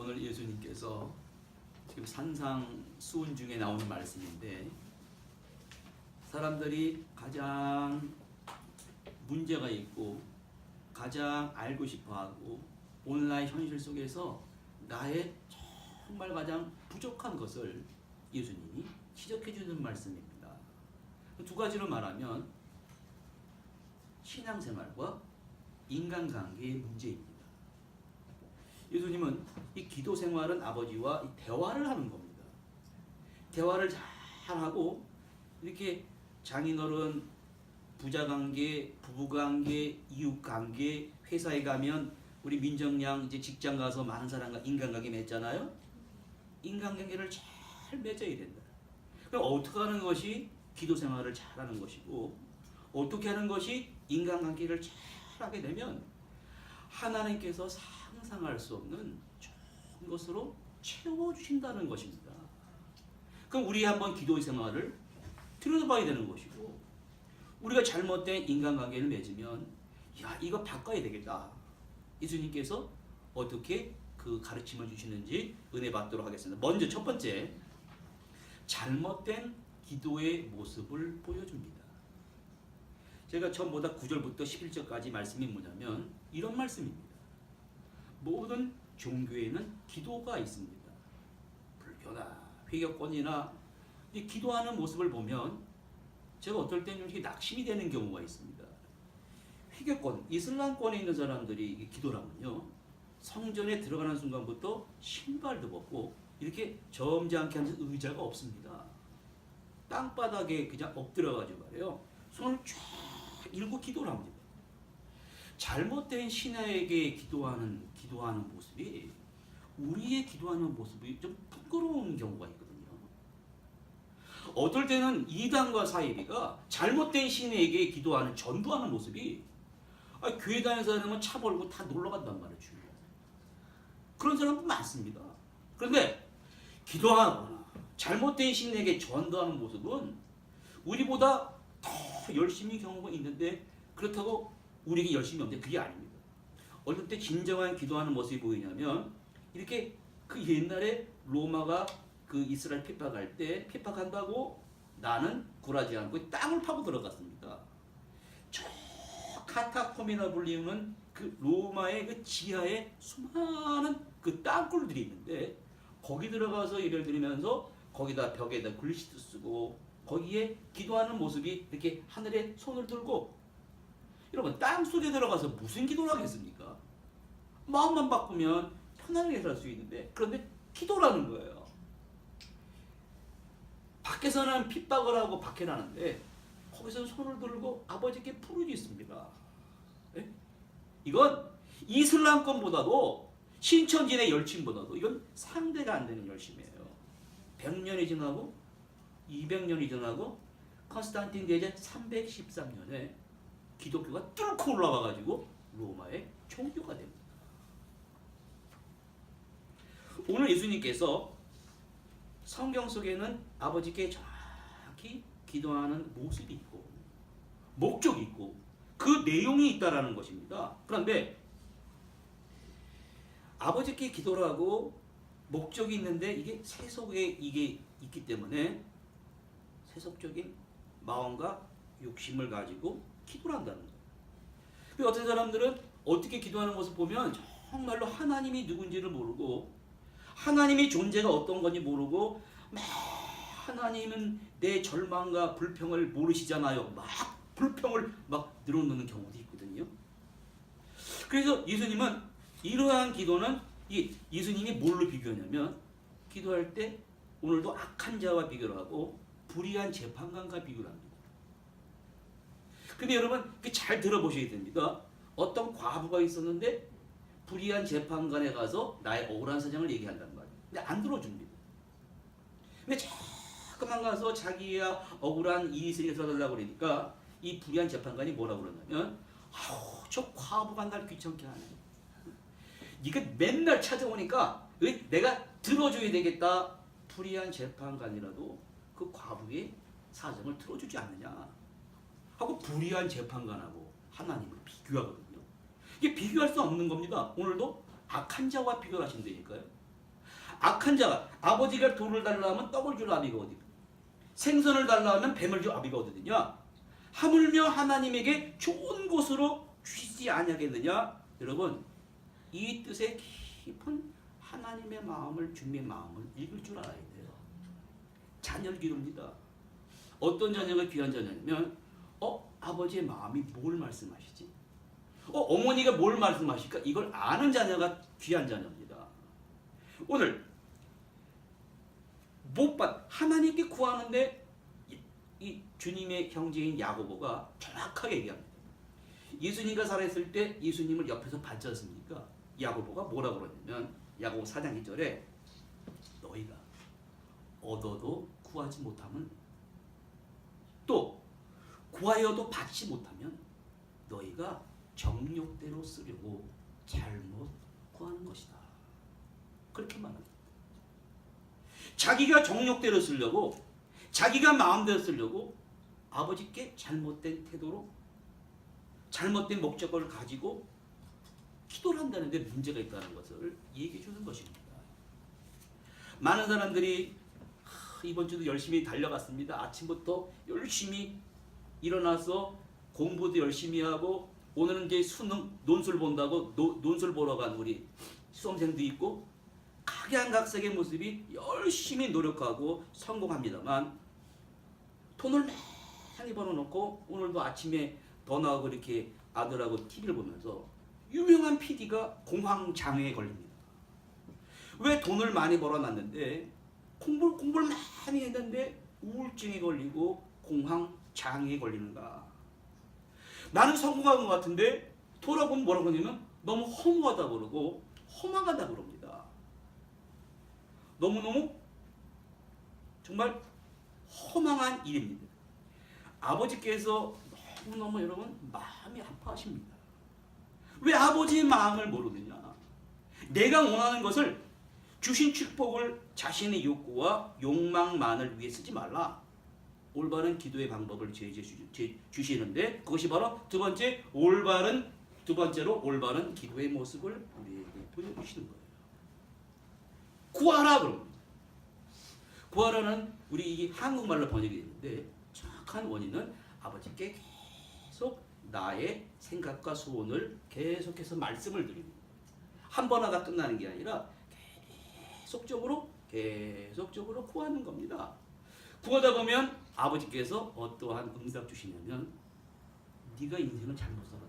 오늘 예수님께서 지금 산상수훈 중에 나오는 말씀인데, 사람들이 가장 문제가 있고 가장 알고 싶어하고 온라인 현실 속에서 나의 정말 가장 부족한 것을 예수님이 지적해 주는 말씀입니다. 두 가지로 말하면 신앙생활과 인간관계의 문제입니다. 예수님은 이 기도 생활은 아버지와 이 대화를 하는 겁니다. 대화를 잘하고 이렇게 장인어른, 부자관계, 부부관계, 이웃관계, 회사에 가면 우리 민정양 이제 직장 가서 많은 사람과 인간관계 맺잖아요. 인간관계를 잘 맺어야 된다. 그럼 어떻게 하는 것이 기도 생활을 잘하는 것이고, 어떻게 하는 것이 인간관계를 잘하게 되면 하나님께서 상상할 수 없는 좋은 것으로 채워주신다는 것입니다. 그럼 우리 한번 기도 생활을 들여다봐야 되는 것이고, 우리가 잘못된 인간관계를 맺으면 야, 이거 바꿔야 되겠다. 예수님께서 어떻게 그 가르침을 주시는지 은혜 받도록 하겠습니다. 먼저 첫 번째, 잘못된 기도의 모습을 보여줍니다. 제가 처음보다 9절부터 11절까지 말씀이 뭐냐면 이런 말씀입니다. 모든 종교에는 기도가 있습니다. 불교나 회교권이나 이 기도하는 모습을 보면 제가 어떨 때는 이렇게 낙심이 되는 경우가 있습니다. 회교권, 이슬람권에 있는 사람들이 기도를 하면요, 성전에 들어가는 순간부터 신발도 벗고 이렇게 점잖게 하는 의자가 없습니다. 땅바닥에 그냥 엎드려가지고 말이에요, 손을 쫙 일고 기도를 합니다. 잘못된 신하에게 기도하는 모습이 우리의 기도하는 모습이 좀 부끄러운 경우가 있거든요. 어떨 때는 이단과 사이비가 잘못된 신에게 기도하는, 전도하는 모습이 교회 다니는 사람은 차 벌고 다 놀러 간단 말이죠. 그런 사람도 많습니다. 그런데 기도하거나 잘못된 신에게 전도하는 모습은 우리보다 더 열심히 경험이 있는데, 그렇다고 우리에게 열심히 없는데 그게 아닙니다. 어떨 때 진정한 기도하는 모습이 보이냐면 이렇게 그 옛날에 로마가 그 이스라엘 핍박할 때 핍박한다고 나는 굴하지 않고 땅을 파고 들어갔습니다. 저 카타콤이나 불리는 그 로마의 그 지하에 수많은 그 땅굴들이 있는데, 거기 들어가서 예배를 드리면서 거기다 벽에다 글씨도 쓰고 거기에 기도하는 모습이 이렇게 하늘에 손을 들고, 여러분 땅속에 들어가서 무슨 기도를 하겠습니까? 마음만 바꾸면 편안하게 살 수 있는데, 그런데 기도라는 거예요. 밖에서는 핍박을 하고 박해라는데 거기서는 손을 들고 아버지께 부르짖습니다. 네? 이건 이슬람권보다도 신천지의 열심보다도 이건 상대가 안 되는 열심이에요. 100년이 지나고 200년이 지나고 컨스탄틴 대제 313년에 기독교가 뚫고 올라와가지고 로마의 종교가 됩니다. 오늘 예수님께서 성경 속에는 아버지께 정확히 기도하는 모습이 있고 목적이 있고 그 내용이 있다라는 것입니다. 그런데 아버지께 기도를 하고 목적이 있는데 이게 세속에 이게 있기 때문에 세속적인 마음과 욕심을 가지고 기도를 한다는 거예요. 어떤 사람들은 어떻게 기도하는 모습 보면 정말로 하나님이 누군지를 모르고 하나님의 존재가 어떤 건지 모르고 막 하나님은 내 절망과 불평을 모르시잖아요. 막 불평을 막 늘어놓는 경우도 있거든요. 그래서 예수님은 이러한 기도는 예수님이 뭘로 비교하냐면 기도할 때 오늘도 악한 자와 비교를 하고 불의한 재판관과 비교를 합니다. 근데 여러분 잘 들어보셔야 됩니다. 어떤 과부가 있었는데 불의한 재판관에 가서 나의 억울한 사정을 얘기한단 말이에요. 근데 안 들어줍니다. 근데 자꾸만 가서 자기가 억울한 일이 있으니까 들어달라고 그러니까 이 불의한 재판관이 뭐라고 그러냐면, 아우 저 과부가 날 귀찮게 하네. 이게 맨날 찾아오니까 내가 들어줘야 되겠다. 불의한 재판관이라도 그 과부의 사정을 들어주지 않느냐 하고 불의한 재판관하고 하나님을 비교하거든요. 이게 비교할 수 없는 겁니다. 오늘도 악한 자와 비교를 하신다니까요. 악한 자가 아버지가 돌을 달라 하면 떡을 줄 아비가 어디, 생선을 달라 하면 뱀을 줄 아비가 어디느냐. 하물며 하나님에게 좋은 곳으로 주시지 아니하겠느냐. 여러분, 이 뜻의 깊은 하나님의 마음을, 주님의 마음을 읽을 줄 알아야 돼요. 자녀를 기릅니다. 어떤 자녀가 귀한 자녀냐면 아버지의 마음이 뭘 말씀하시지? 어머니가 뭘 말씀하실까? 이걸 아는 자녀가 귀한 자녀입니다. 오늘 하나님께 구하는데 이 주님의 형제인 야고보가 정확하게 얘기합니다. 예수님과 살아있을 때 예수님을 옆에서 봤지 않습니까? 야고보가 뭐라고 그러냐면 야고보 4장 2절에 너희가 얻어도 구하지 못하면, 또 구하여도 받지 못하면 너희가 정욕대로 쓰려고 잘못 구하는 것이다. 그렇게 말합니다. 자기가 정욕대로 쓰려고, 자기가 마음대로 쓰려고 아버지께 잘못된 태도로, 잘못된 목적을 가지고 기도를 한다는 데 문제가 있다는 것을 얘기해 주는 것입니다. 많은 사람들이 이번 주도 열심히 달려갔습니다. 아침부터 열심히 일어나서 공부도 열심히 하고, 오늘은 이제 수능 논술 본다고 논술 보러 간 우리 수험생도 있고, 각양각색의 모습이 열심히 노력하고 성공합니다만, 돈을 많이 벌어놓고 오늘도 아침에 번호하고 이렇게 아들하고 TV를 보면서 유명한 PD가 공황장애에 걸립니다. 왜 돈을 많이 벌어놨는데 공부를 많이 했는데 우울증에 걸리고 공황장애에 걸리는가? 나는 성공한 것 같은데 돌아보면 뭐라고 하냐면 너무 허무하다 그러고 허망하다 그럽니다. 너무너무 정말 허망한 일입니다. 아버지께서 너무너무 여러분 마음이 아파하십니다. 왜 아버지의 마음을 모르느냐? 내가 원하는 것을, 주신 축복을 자신의 욕구와 욕망만을 위해 쓰지 말라. 올바른 기도의 방법을 주시는데 그것이 바로 두 번째로 올바른 기도의 모습을 우리에게 보여주시는 거예요. 구하라 그럽니다. 구하라는 우리 이게 한국말로 번역이 되는데 정확한 원인은 아버지께 계속 나의 생각과 소원을 계속해서 말씀을 드립니다. 한 번 하다 끝나는 게 아니라 계속적으로 구하는 겁니다. 구하다 보면 아버지께서 어떠한 응답 주시냐면 네가 인생을 잘못 살았다.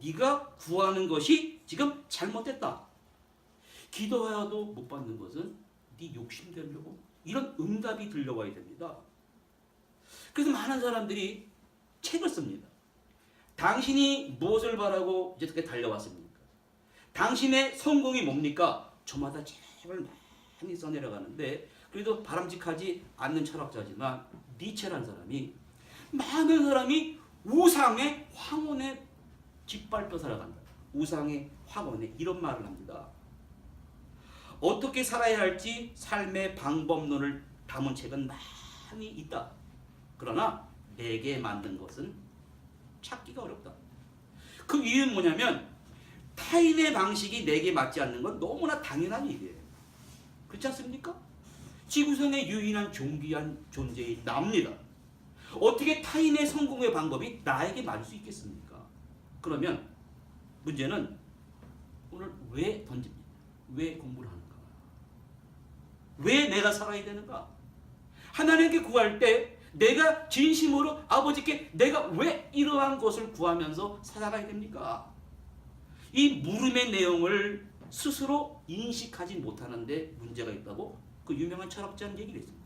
네가 구하는 것이 지금 잘못됐다. 기도하여도 못 받는 것은 네 욕심되려고, 이런 응답이 들려와야 됩니다. 그래서 많은 사람들이 책을 씁니다. 당신이 무엇을 바라고 이제까지 달려왔습니까? 당신의 성공이 뭡니까? 저마다 책을 많이 써내려가는데, 그래도 바람직하지 않는 철학자지만 니체라는 사람이, 많은 사람이 우상의 황혼에 짓밟혀 살아간다. 우상의 황혼에, 이런 말을 합니다. 어떻게 살아야 할지 삶의 방법론을 담은 책은 많이 있다. 그러나 내게 맞는 것은 찾기가 어렵다. 그 이유는 뭐냐면 타인의 방식이 내게 맞지 않는 건 너무나 당연한 일이에요. 그렇지 않습니까? 지구상의 유일한 존귀한 존재인 나입니다. 어떻게 타인의 성공의 방법이 나에게 맞을 수 있겠습니까? 그러면 문제는 오늘 왜 던집니다. 왜 공부를 하는가? 왜 내가 살아야 되는가? 하나님께 구할 때 내가 진심으로 아버지께 내가 왜 이러한 것을 구하면서 살아가야 됩니까? 이 물음의 내용을 스스로 인식하지 못하는데 문제가 있다고 그 유명한 철학자는 얘기를 했습니다.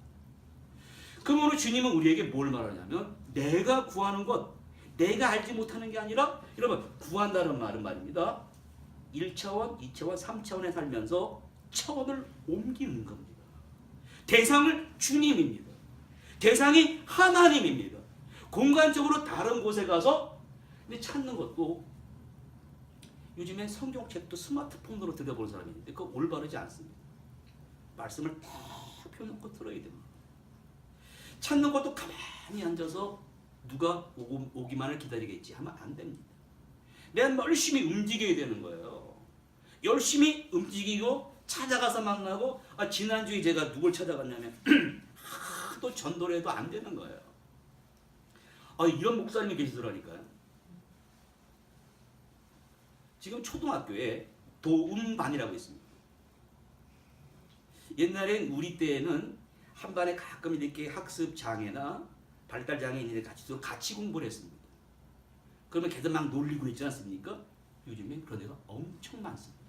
그러므로 주님은 우리에게 뭘 말하냐면 내가 구하는 것, 내가 알지 못하는 게 아니라, 여러분, 구한다는 말은 말입니다. 1차원, 2차원, 3차원에 살면서 차원을 옮기는 겁니다. 대상을 주님입니다. 대상이 하나님입니다. 공간적으로 다른 곳에 가서 찾는 것도, 요즘엔 성경책도 스마트폰으로 들여보는 사람이 있는데 그거 올바르지 않습니다. 말씀을 딱 펴놓고 들어야 됩니다. 찾는 것도 가만히 앉아서 누가 오기만을 기다리겠지 하면 안 됩니다. 내가 열심히 움직여야 되는 거예요. 열심히 움직이고 찾아가서 만나고 지난주에 제가 누굴 찾아갔냐면 하도 전도를 해도 안 되는 거예요. 이런 목사님이 계시더라니까요. 지금 초등학교에 도움반이라고 있습니다. 옛날엔 우리 때에는 한 반에 가끔 이렇게 학습 장애나 발달 장애인들이 같이 공부를 했습니다. 그러면 걔들 막 놀리고 있지 않습니까? 요즘엔 그런 애가 엄청 많습니다.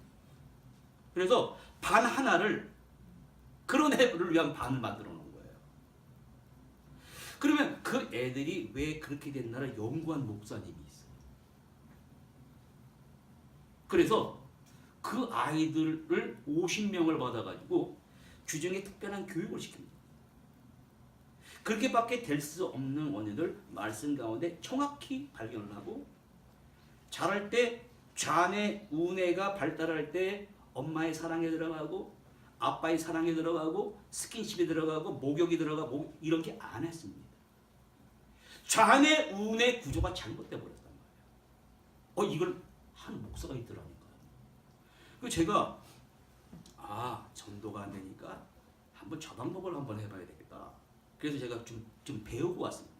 그래서 반 하나를 그런 애들을 위한 반을 만들어 놓은 거예요. 그러면 그 애들이 왜 그렇게 됐나를 연구한 목사님이 있어요. 그래서 그 아이들을 50명을 받아가지고 규정에 특별한 교육을 시킵니다. 그렇게밖에 될 수 없는 원인을 말씀 가운데 정확히 발견을 하고, 자랄 때 좌뇌, 우뇌가 발달할 때 엄마의 사랑에 들어가고 아빠의 사랑에 들어가고 스킨십에 들어가고 목욕이 들어가고 이런 게 안 했습니다. 좌뇌, 우뇌 구조가 잘못돼 버렸단 말이에요. 이걸 한 목사가 있더라니까요. 그 제가 전도가 안 되니까 한번 저 방법을 한번 해봐야 되겠다. 그래서 제가 좀 배우고 왔습니다.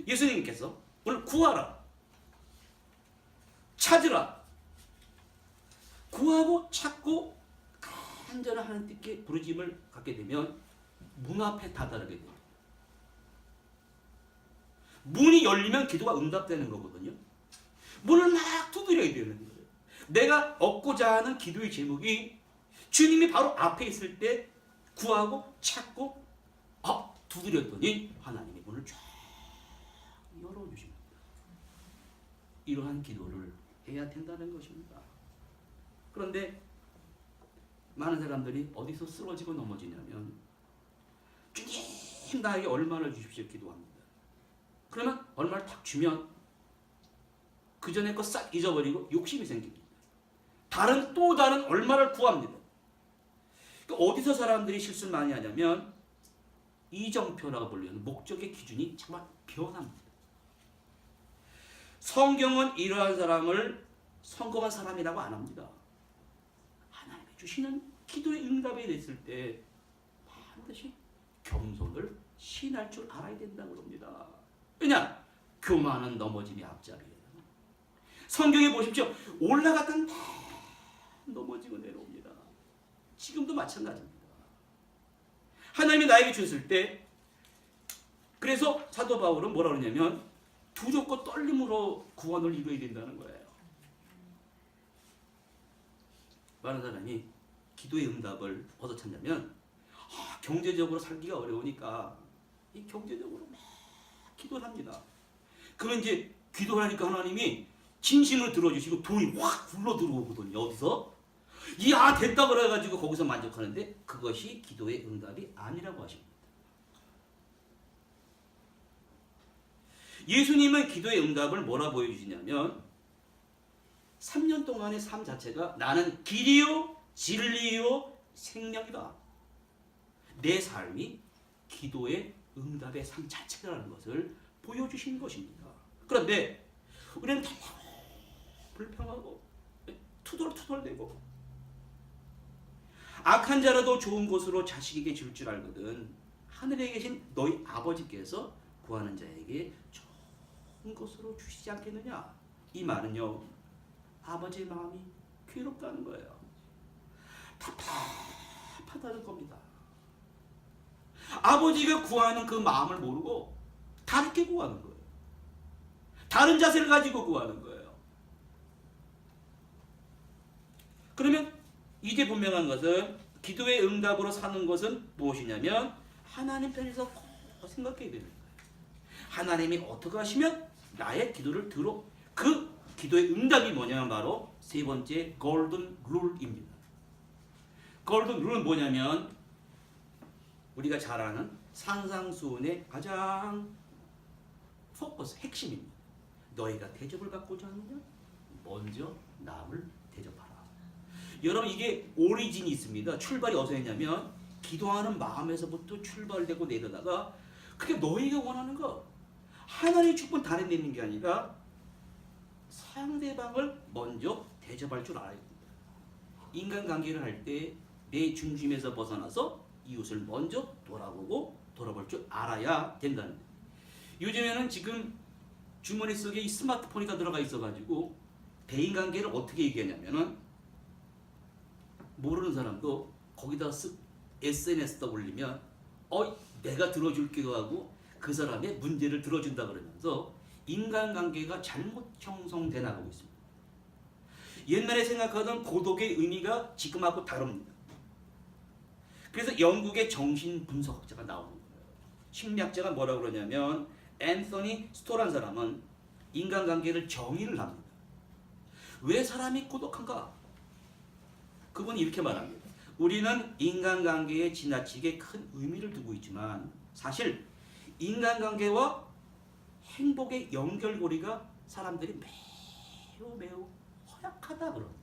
예수님께서 오늘 구하라, 찾으라, 구하고 찾고 간절한 하나님께 부르짖음을 갖게 되면 문 앞에 다다르게 됩니다. 문이 열리면 기도가 응답되는 거거든요. 문을 막 두드려야 되는 거예요. 내가 얻고자 하는 기도의 제목이 주님이 바로 앞에 있을 때 구하고 찾고 두드렸더니 하나님이 문을 쫙 열어주십니다. 이러한 기도를 해야 된다는 것입니다. 그런데 많은 사람들이 어디서 쓰러지고 넘어지냐면 주님 나에게 얼마를 주십시오 기도합니다. 그러면 얼마를 탁 주면 그 전에 거 싹 잊어버리고 욕심이 생깁니다. 또 다른 얼마를 구합니다. 어디서 사람들이 실수를 많이 하냐면 이정표라고 불리는 목적의 기준이 정말 변합니다. 성경은 이러한 사람을 성공한 사람이라고 안 합니다. 하나님이 주시는 기도의 응답이 됐을 때 반드시 겸손을 신할 줄 알아야 된다고 합니다. 왜냐? 교만은 넘어짐이 앞자리예요. 성경에 보십시오. 올라갔던 넘어지고 내려옵니다. 지금도 마찬가지입니다. 하나님이 나에게 주셨을 때, 그래서 사도 바울은 뭐라 그러냐면 두렵고 떨림으로 구원을 이루어야 된다는 거예요. 많은 사람이 기도의 응답을 어디서 찾냐면 경제적으로 살기가 어려우니까 이 경제적으로 막 기도를 합니다. 그러면 이제 기도를 하니까 하나님이 진심으로 들어주시고 돈이 확 굴러 들어오거든요. 어디서? 됐다 그래가지고 거기서 만족하는데 그것이 기도의 응답이 아니라고 하십니다. 예수님은 기도의 응답을 뭐라 보여주시냐면 3년 동안의 삶 자체가 나는 길이요 진리요 생명이다. 내 삶이 기도의 응답의 삶 자체라는 것을 보여주신 것입니다. 그런데 우리는 불평하고 투덜투덜대고 악한 자라도 좋은 곳으로 자식에게 줄 줄 알거든 하늘에 계신 너희 아버지께서 구하는 자에게 좋은 곳으로 주시지 않겠느냐. 이 말은요 아버지의 마음이 괴롭다는 거예요. 답답하다는 겁니다. 아버지가 구하는 그 마음을 모르고 다르게 구하는 거예요. 다른 자세를 가지고 구하는 거예요. 그러면 이제 분명한 것은 기도의 응답으로 사는 것은 무엇이냐면 하나님 편에서 생각해야 되는 거예요. 하나님이 어떻게 하시면 나의 기도를 들어 그 기도의 응답이 뭐냐면 바로 세 번째 골든 룰입니다. 골든 룰은 뭐냐면 우리가 잘 아는 산상수훈의 가장 포커스 핵심입니다. 너희가 대접을 받고자 하느냐? 먼저 남을 대접하라. 여러분 이게 오리진이 있습니다. 출발이 어디서 했냐면 기도하는 마음에서부터 출발되고 내려다가 그게 너희가 원하는 거 하나님의 축복을 다 내는 게 아니라 상대방을 먼저 대접할 줄 알아야 됩니다. 인간관계를 할 때 내 중심에서 벗어나서 이웃을 먼저 돌아보고 돌아볼 줄 알아야 된다는 거예요. 요즘에는 지금 주머니 속에 이 스마트폰이 다 들어가 있어가지고 대인관계를 어떻게 얘기하냐면은 모르는 사람도 거기다 SNS에다 올리면 내가 들어줄게요 하고 그 사람의 문제를 들어준다 그러면서 인간관계가 잘못 형성돼 나가고 있습니다. 옛날에 생각하던 고독의 의미가 지금하고 다릅니다. 그래서 영국의 정신분석학자가 나오는 거예요. 심리학자가 뭐라고 그러냐면 앤서니 스토라는 사람은 인간관계를 정의를 합니다. 왜 사람이 고독한가? 그분이 이렇게 말합니다. 우리는 인간관계에 지나치게 큰 의미를 두고 있지만 사실 인간관계와 행복의 연결고리가 사람들이 매우 허약하다 그럽니다.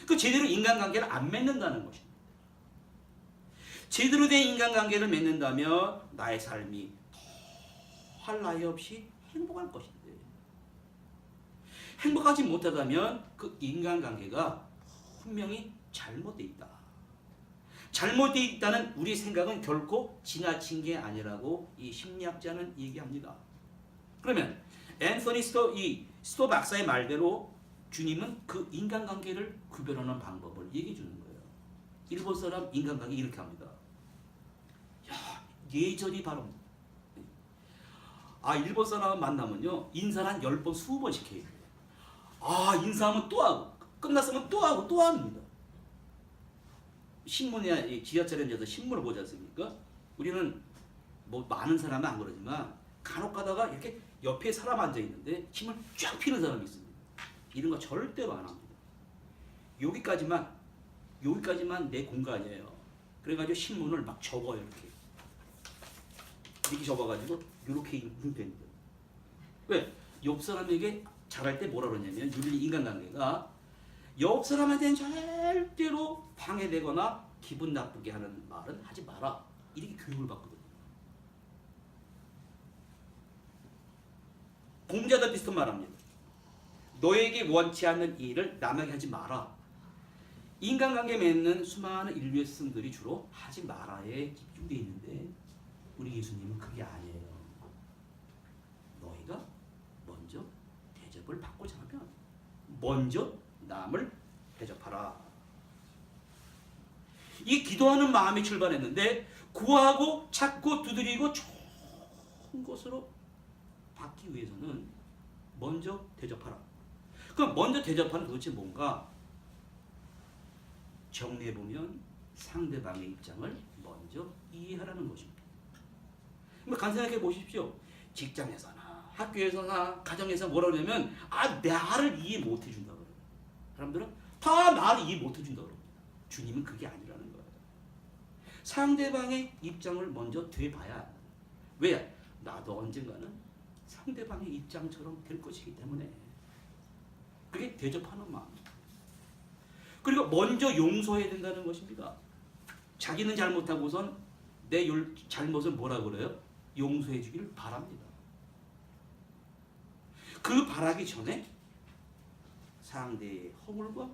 그 제대로 인간관계를 안 맺는다는 것입니다. 제대로 된 인간관계를 맺는다면 나의 삶이 더할 나위 없이 행복할 것인데 행복하지 못하다면 그 인간관계가 분명히 잘못되어 있다. 잘못되어 있다는 우리 생각은 결코 지나친 게 아니라고 이 심리학자는 얘기합니다. 그러면 앤서니 스토 박사의 말대로 주님은 그 인간관계를 구별하는 방법을 얘기해 주는 거예요. 일본 사람 인간관계 이렇게 합니다. 예절이 바랍니다. 일본 사람 만나면요 인사를 한 10번 20번씩 해요. 인사하면 또 하고 끝났으면 또 하고 또 합니다. 신문이나 지하철에 앉아서 신문을 보지 않습니까? 우리는 뭐 많은 사람은 안 그러지만 간혹 가다가 이렇게 옆에 사람 앉아 있는데 힘을 쫙 피는 사람이 있습니다. 이런 거 절대로 안 합니다. 여기까지만 내 공간이에요. 그래가지고 신문을 막 접어요. 이렇게 접어가지고 이렇게 읽으면 됩니다. 왜? 옆 사람에게 잘할 때 뭐라 그러냐면 윤리 인간관계가 옆 사람한테는 절대로 방해되거나 기분 나쁘게 하는 말은 하지 마라. 이렇게 교육을 받거든요. 공자도 비슷한 말합니다. 너에게 원치 않는 일을 남에게 하지 마라. 인간관계 맺는 수많은 인류의 스승들이 주로 하지 마라에 집중되어 있는데 우리 예수님은 그게 아니에요. 너희가 먼저 대접을 받고자 하면 먼저 남을 대접하라. 이 기도하는 마음이 출발했는데 구하고 찾고 두드리고 좋은 것으로 받기 위해서는 먼저 대접하라. 그럼 먼저 대접하는 도대체 뭔가? 정리해보면 상대방의 입장을 먼저 이해하라는 것입니다. 간단하게 보십시오. 직장에서나 학교에서나 가정에서 뭐라 그러냐면 나를 이해 못 해준다 그래요. 사람들은 다 나를 이해 못 해준다 그럽니다. 주님은 그게 아니라는 거예요. 상대방의 입장을 먼저 돼봐야. 왜? 나도 언젠가는 상대방의 입장처럼 될 것이기 때문에. 그게 대접하는 마음입니다. 그리고 먼저 용서해야 된다는 것입니다. 자기는 잘못하고선 내 잘못을 뭐라 그래요? 용서해 주기를 바랍니다. 그 바라기 전에 상대의 허물과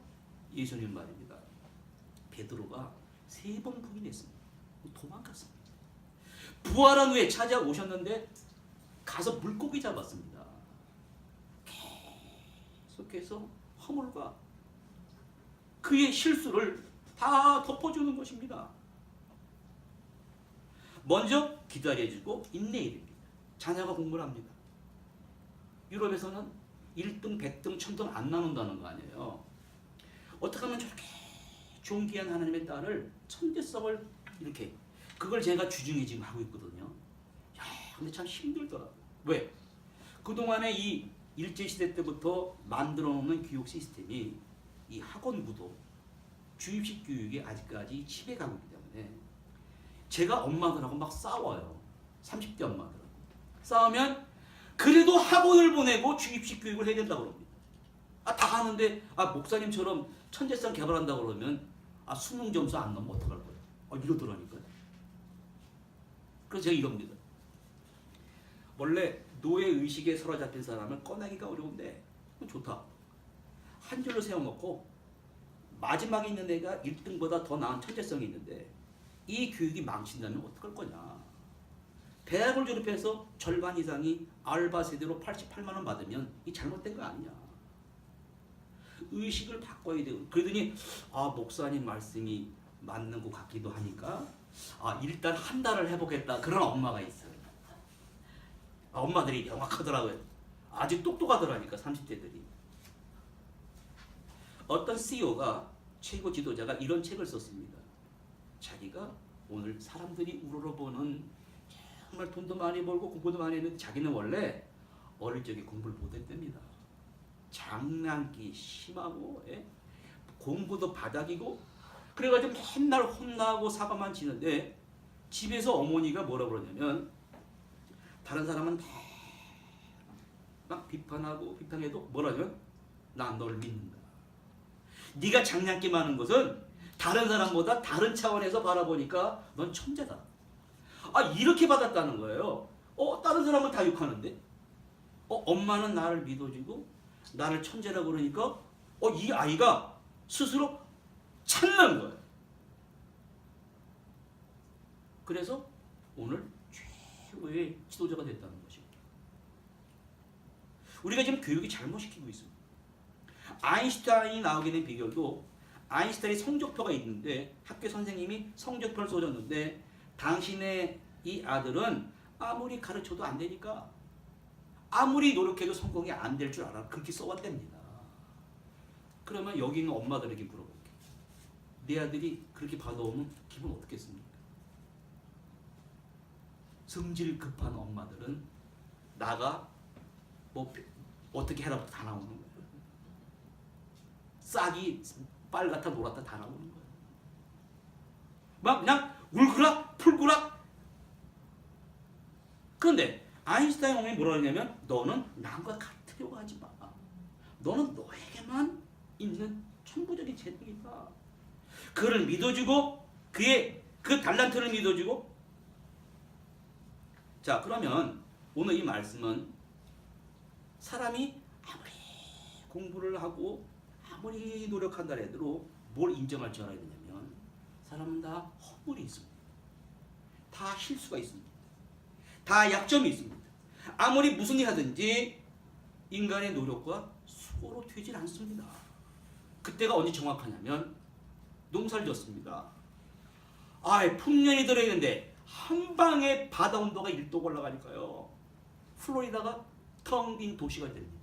예수님 말입니다. 베드로가 3번 부인했습니다. 도망갔습니다. 부활한 후에 찾아오셨는데 가서 물고기 잡았습니다. 계속해서 허물과 그의 실수를 다 덮어주는 것입니다. 먼저 기다려주고 인내해야 됩니다. 자녀가 공부를 합니다. 유럽에서는 1등, 100등, 1000등 안 나눈다는 거 아니에요. 어떻게 하면 저렇게 존귀한 하나님의 딸을 천재성을 이렇게 그걸 제가 주중에 지금 하고 있거든요. 근데 참 힘들더라고요. 왜? 그동안에 이 일제시대 때부터 만들어 놓는 교육 시스템이 이 학원부도 주입식 교육에 아직까지 지배가고 있기 때문에 제가 엄마들하고 막 싸워요. 30대 엄마들하고. 싸우면 그래도 학원을 보내고 주입식 교육을 해야 된다고 그럽니다. 다 하는데 목사님처럼 천재성 개발한다고 그러면 수능 점수 안 넘으면 어떡할 거예요? 이러더라니까요. 그래서 제가 이럽니다. 원래 노예 의식에 사로잡힌 사람을 꺼내기가 어려운데 좋다. 한 줄로 세워놓고 마지막에 있는 애가 1등보다 더 나은 천재성이 있는데 이 교육이 망친다면 어떡할 거냐. 대학을 졸업해서 절반 이상이 알바 세대로 88만 원 받으면 이 잘못된 거 아니냐. 의식을 바꿔야 돼요. 그러더니 목사님 말씀이 맞는 것 같기도 하니까 일단 한 달을 해보겠다. 그런 엄마가 있어요. 엄마들이 명확하더라고요. 아주 똑똑하더라니까 30대들이. 어떤 CEO가 최고 지도자가 이런 책을 썼습니다. 자기가 오늘 사람들이 우러러보는 정말 돈도 많이 벌고 공부도 많이 했는데 자기는 원래 어릴 적에 공부를 못했답니다. 장난기 심하고 공부도 바닥이고 그래가지고 맨날 혼나고 사과만 치는데 집에서 어머니가 뭐라 그러냐면 다른 사람은 막 비판하고 비판해도 뭐라냐면 나 널 믿는다. 네가 장난기 많은 것은 다른 사람보다 다른 차원에서 바라보니까 넌 천재다. 이렇게 받았다는 거예요. 다른 사람은 다 욕하는데 엄마는 나를 믿어주고 나를 천재라고 그러니까 이 아이가 스스로 찾는 거예요. 그래서 오늘 최고의 지도자가 됐다는 것입니다. 우리가 지금 교육이 잘못 시키고 있습니다. 아인슈타인이 나오게 된 비결도 아인슈타인이 성적표가 있는데 학교 선생님이 성적표를 써줬는데 당신의 이 아들은 아무리 가르쳐도 안 되니까 아무리 노력해도 성공이 안 될 줄 알아. 그렇게 써왔답니다. 그러면 여기 있는 엄마들에게 물어볼게. 내 아들이 그렇게 받아오면 기분 어떻겠습니까? 성질 급한 엄마들은 나가 어떻게 해라고 다 나오는 거예요. 싹이 빨갛다 노랗다 다 나오는 거예요. 막 그냥 울그락 풀그락. 그런데 아인슈타인 어머니 뭐라 그러냐면 너는 남과 같으려고 하지 마. 너는 너에게만 있는 천부적인 재능이다. 그를 믿어주고 그의 그 달란트를 믿어주고. 자, 그러면 오늘 이 말씀은 사람이 아무리 공부를 하고 아무리 노력한다 해도 뭘 인정할 줄 알아야 되냐면 사람은 다 허물이 있습니다. 다 실수가 있습니다. 다 약점이 있습니다. 아무리 무슨 일 하든지 인간의 노력과 수고로 되질 않습니다. 그때가 언제 정확하냐면 농사를 졌습니다. 풍년이 들어있는데 한 방에 바다 온도가 1도가 올라가니까요. 플로리다가 텅 빈 도시가 됩니다.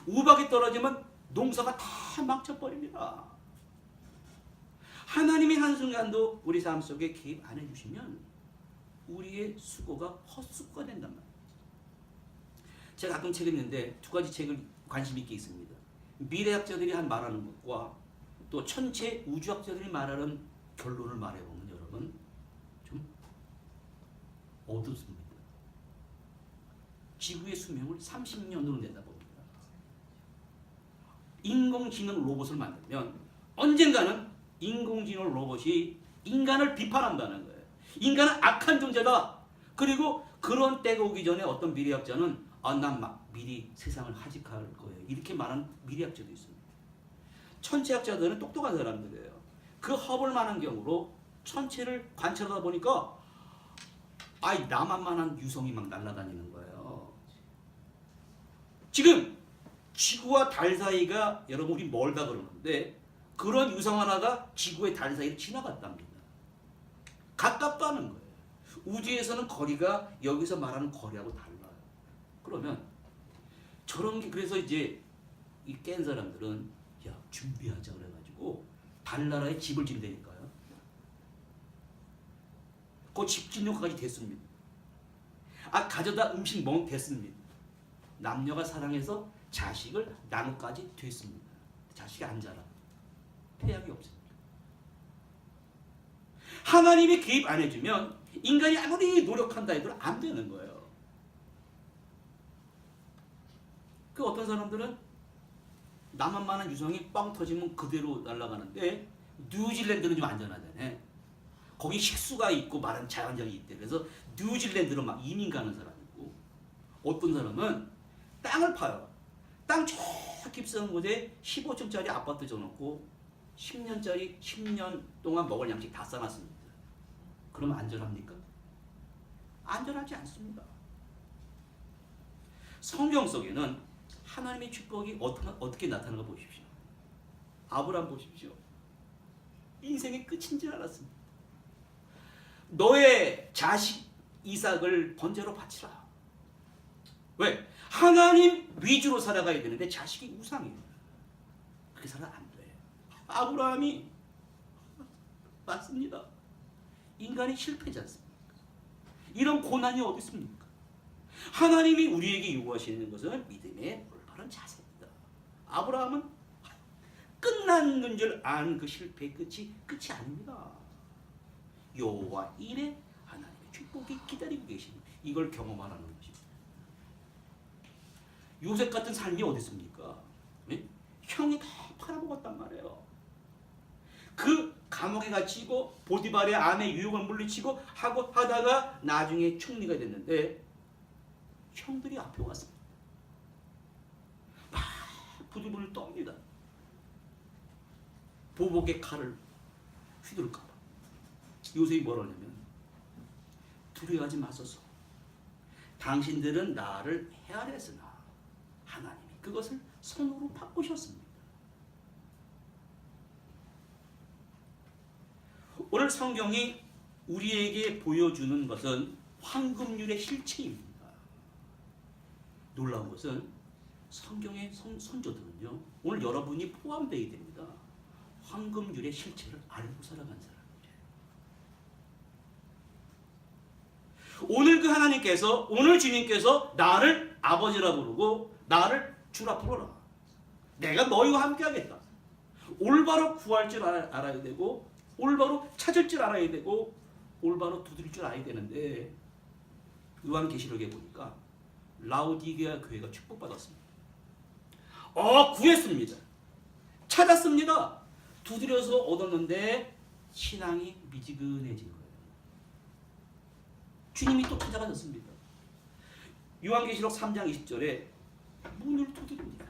우박이 떨어지면 농사가 다 망쳐버립니다. 하나님이 한순간도 우리 삶 속에 개입 안 해주시면 우리의 수고가 헛수고가 된단 말이에요. 제가 가끔 책 읽는데 두 가지 책을 관심 있게 있습니다. 미래학자들이 말하는 것과 또 천체 우주학자들이 말하는 결론을 말해보면 여러분 좀 어둡습니다. 지구의 수명을 30년으로 내다봅니다. 인공지능 로봇을 만들면 언젠가는 인공지능 로봇이 인간을 비판한다는 거예요. 인간은 악한 존재다. 그리고 그런 때가 오기 전에 어떤 미래학자는 난 막 미리 세상을 하직할 거예요. 이렇게 말하는 미래학자도 있습니다. 천체학자들은 똑똑한 사람들이에요. 그 허블만한 경우로 천체를 관찰하다 보니까 나만만한 유성이 막 날아다니는 거예요. 지금 지구와 달 사이가 여러분 우리 멀다 그러는데 그런 유성 하나가 지구의 달 사이를 지나갔답니다. 가깝다는 거예요. 우주에서는 거리가 여기서 말하는 거리하고 달라요. 그러면 저런 게 그래서 이제 이 깬 사람들은 준비하자 그래가지고 달나라에 집을 짓다니까요. 그 집 짓는 것까지 됐습니다. 가져다 음식 먹으면 됐습니다. 남녀가 사랑해서 자식을 나누까지 됐습니다. 자식이 안 자라. 태양이 없습니다. 하나님이 개입 안 해주면 인간이 아무리 노력한다 해도 안 되는 거예요. 그 어떤 사람들은 남한만한 유성이 빵 터지면 그대로 날아가는데 뉴질랜드는 좀 안전하잖아요. 거기 식수가 있고 마른 자연장이 있대. 그래서 뉴질랜드로 막 이민 가는 사람이 있고 어떤 사람은 땅을 파요. 땅 저 깊숙한 곳에 15층짜리 아파트 줘놓고 10년 동안 먹을 양식 다 싸놨습니다. 그러면 안전합니까? 안전하지 않습니다. 성경 속에는 하나님의 축복이 어떻게 나타나는 거 보십시오. 아브라함 보십시오. 인생의 끝인 줄 알았습니다. 너의 자식 이삭을 번제로 바치라. 왜? 하나님 위주로 살아가야 되는데 자식이 우상이에요. 그렇게 살아가 안 돼. 아브라함이 맞습니다. 인간이 실패지 않습니까? 이런 고난이 어디 있습니까? 하나님이 우리에게 요구하시는 것은 믿음의 올바른 자세입니다. 아브라함은 끝났는 줄 아는 그 실패의 끝이 아닙니다. 여호와 일에 하나님의 축복이 기다리고 계십니다. 이걸 경험하라는 것입니다. 요셉 같은 삶이 어디 있습니까? 네? 형이 다 팔아먹었단 말이에요. 그 감옥에 갇히고 보디발의 아내 유혹을 물리치고 하다가 나중에 총리가 됐는데 형들이 앞에 왔습니다. 막 부들부들 떱니다. 보복의 칼을 휘두를까봐. 요셉이 뭐라냐면 두려워하지 마소서. 당신들은 나를 헤아렸으나 하나님이 그것을 선으로 바꾸셨습니다. 오늘 성경이 우리에게 보여주는 것은 황금률의 실체입니다. 놀라운 것은 성경의 선조들은요, 오늘 여러분이 포함되어야 됩니다. 황금률의 실체를 알고 살아간 사람이에요. 오늘 그 하나님께서, 오늘 주님께서 나를 아버지라 부르고 나를 주라 부르라. 내가 너희와 함께 하겠다. 올바로 구할 줄 알아야 되고, 올바로 찾을 줄 알아야 되고, 올바로 두드릴 줄 알아야 되는데, 요한계시록에 보니까 라오디게아 교회가 축복받았습니다. 구했습니다. 찾았습니다. 두드려서 얻었는데 신앙이 미지근해진 거예요. 주님이 또 찾아가셨습니다. 요한계시록 3장 20절에 문을 두드립니다.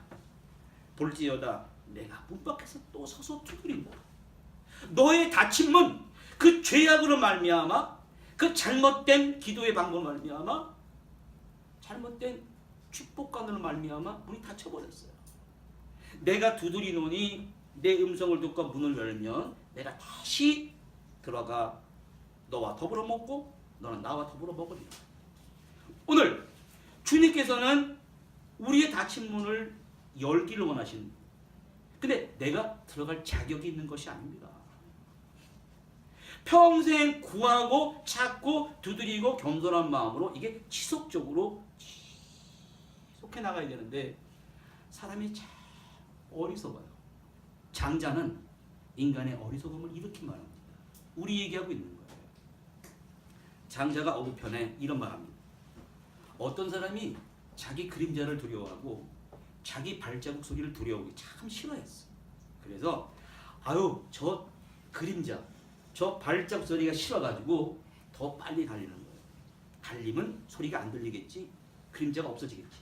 볼지어다 내가 문 밖에서 또 서서 두드린다. 너의 닫힌 문, 그 죄악으로 말미암아, 그 잘못된 기도의 방법으로 말미암아, 잘못된 축복관으로 말미암아 문이 닫혀버렸어요. 내가 두드리노니 내 음성을 듣고 문을 열면 내가 다시 들어가 너와 더불어 먹고 너는 나와 더불어 먹으리라. 오늘 주님께서는 우리의 닫힌 문을 열기를 원하시는, 근데 내가 들어갈 자격이 있는 것이 아닙니다. 평생 구하고 찾고 두드리고 겸손한 마음으로 이게 지속적으로 지속해 나가야 되는데 사람이 참 어리석어요. 장자는 인간의 어리석음을 이렇게 말합니다. 우리 얘기하고 있는 거예요. 장자가 어부편에 이런 말합니다. 어떤 사람이 자기 그림자를 두려워하고 자기 발자국 소리를 두려워하기 참 싫어했어. 그래서 저 그림자, 저 발자국 소리가 싫어가지고 더 빨리 달리는 거예요. 달리면 소리가 안 들리겠지, 그림자가 없어지겠지.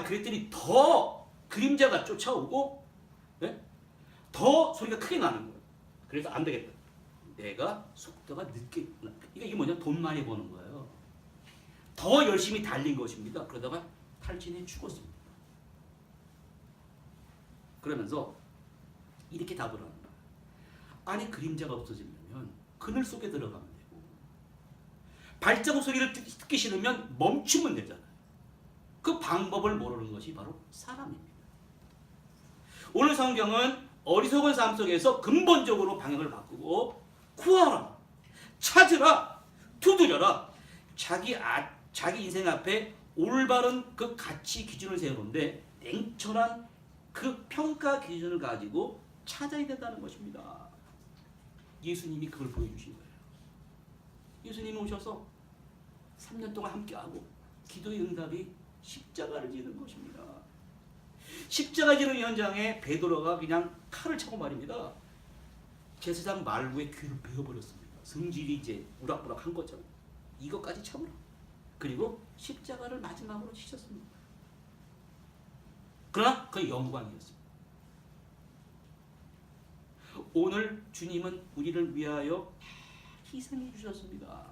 그랬더니 더 그림자가 쫓아오고, 네? 더 소리가 크게 나는 거예요. 그래서 안 되겠다. 내가 속도가 늦게, 이게 뭐냐? 돈 많이 버는 거예요. 더 열심히 달린 것입니다. 그러다가 탈진해 죽었습니다. 그러면서 이렇게 답을 하는 거예요. 아니, 그림자가 없어지려면 그늘 속에 들어가면 되고, 발자국 소리를 듣기 싫으면 멈추면 되잖아요. 그 방법을 모르는 것이 바로 사람입니다. 오늘 성경은 어리석은 삶 속에서 근본적으로 방향을 바꾸고 구하라, 찾으라, 두드려라, 자기 인생 앞에 올바른 그 가치 기준을 세우는데 냉철한 그 평가 기준을 가지고 찾아야 된다는 것입니다. 예수님이 그걸 보여주신 거예요. 예수님이 오셔서 3년 동안 함께하고 기도의 응답이 십자가를 지는 것입니다. 십자가 지는 현장에 베드로가 그냥 칼을 차고 말입니다. 제사장 말구의 귀를 베어버렸습니다. 성질이 이제 우락부락한 것처럼 이것까지 참으라. 그리고 십자가를 마지막으로 치셨습니다. 그러나 그 영광이었습니다. 오늘 주님은 우리를 위하여 다 희생해 주셨습니다.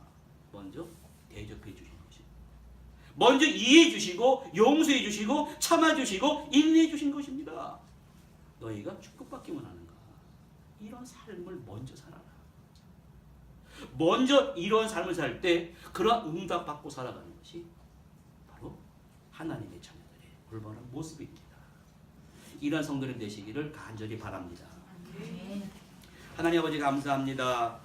먼저 대접해 주신 것입니다. 먼저 이해해 주시고 용서해 주시고 참아 주시고 인내해 주신 것입니다. 너희가 축복받기 원하는가? 이런 삶을 먼저 살아라. 먼저 이런 삶을 살 때 그런 응답받고 살아가는 것이 바로 하나님의 자녀들의 올바른 모습입니다. 이런 성도님 되시기를 간절히 바랍니다. 하나님 아버지 감사합니다.